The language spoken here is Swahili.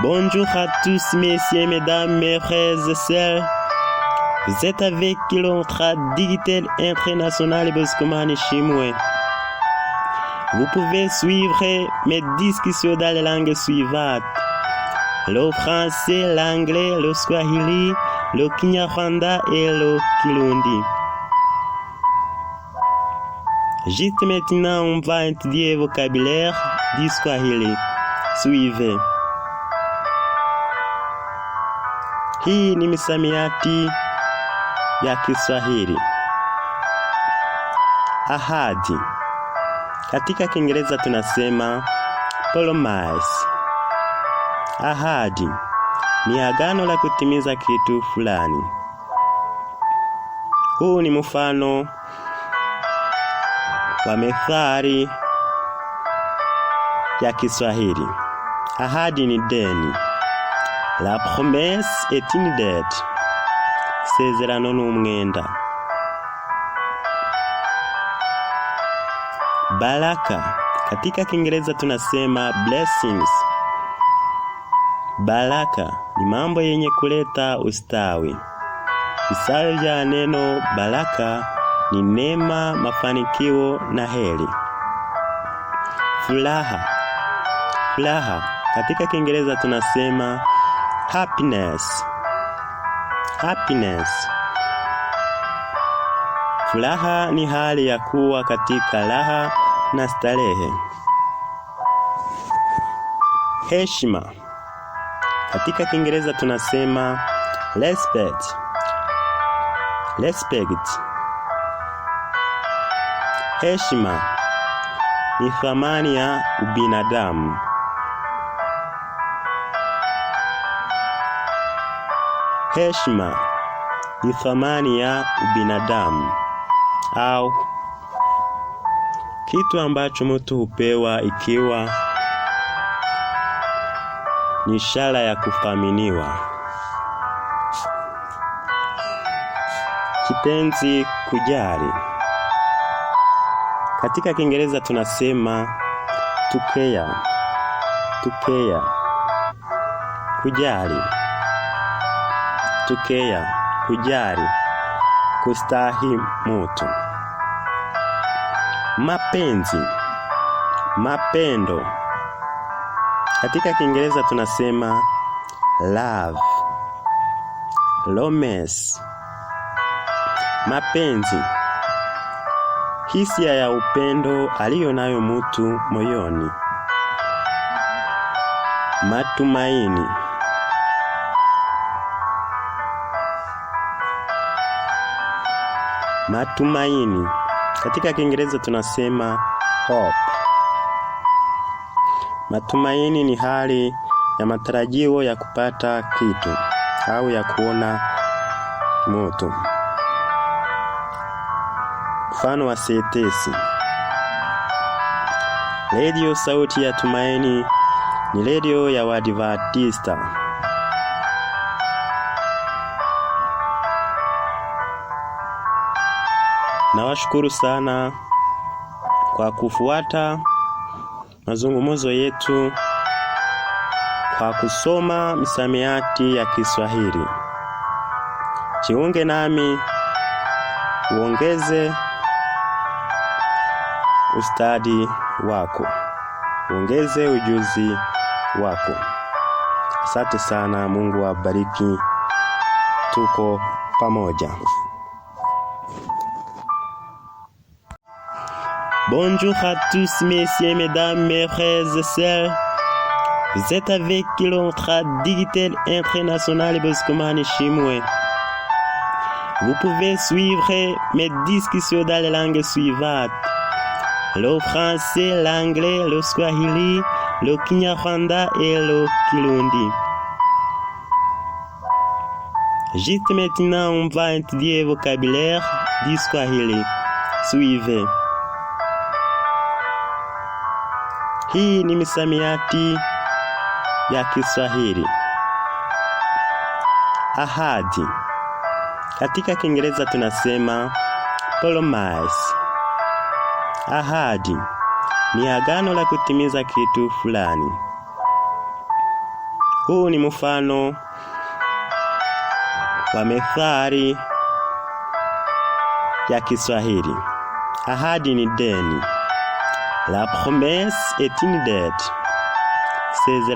Bonjour à tous, messieurs, mesdames, mes frères et sœurs. Vous êtes avec le Traducteur international BOSCO hamwe. Vous pouvez suivre mes discussions dans les langues suivantes: le français, l'anglais, le Swahili, le Kinyarwanda et le Kirundi. Juste maintenant, on va étudier le vocabulaire du Swahili. Suivez. Hii ni misamiati ya Kiswahili. Ahadi. Katika Kiingereza tunasema promise. Ahadi ni agano la kutimiza kitu fulani. Huu ni mfano wa methali ya Kiswahili. Ahadi ni deni. La promesse est une dette. Sezerano ni umwenda. Baraka. Katika Kiingereza tunasema blessings. Baraka ni mambo yenye kuleta ustawi. Visawe vya neno baraka ni neema, mafanikio na heri. Furaha. Furaha. Katika Kiingereza tunasema happiness. Happiness. Furaha ni hali ya kuwa katika raha na starehe. Heshima. Katika Kiingereza tunasema respect. Respect. Heshima ni thamani ya ubinadamu. Heshima ni thamani ya ubinadamu au kitu ambacho mtu hupewa ikiwa ni ishara ya kuthaminiwa. Kitenzi kujali. Katika Kiingereza tunasema to care. To care. Kujali. To care. Kujali. Kustahi mtu. Mapenzi. Mapendo. Katika Kiingereza tunasema love. Romance. Mapenzi. Hisia ya upendo aliyonayo mtu moyoni. Matumaini. Matumaini. Katika Kiingereza tunasema hope. Matumaini ni hali ya matarajio ya kupata kitu au ya kuona mtu. Mfano wa sentensi: Radio Sauti ya Tumaini ni radio ya Waadventista. Nawashukuru sana kwa kufuata mazungumzo yetu kwa kusoma misamiati ya Kiswahili. Jiunge nami uongeze ustadi wako. Uongeze ujuzi wako. Asante sana, Mungu awabariki. Tuko pamoja. Bonjour à tous, messieurs, mesdames, mes frères et sœurs. Vous êtes avec le Traducteur international BOSCO hamwe. Vous pouvez suivre mes discussions dans les langues suivantes: le français, l'anglais, le Swahili, le Kinyarwanda et le Kirundi. Juste maintenant, on va étudier le vocabulaire du Swahili. Suivez. Hii ni misamiati ya Kiswahili. Ahadi. Katika Kiingereza tunasema promise. Ahadi ni agano la kutimiza kitu fulani. Huu ni mfano wa methali ya Kiswahili. Ahadi ni deni. La promesse est une dette.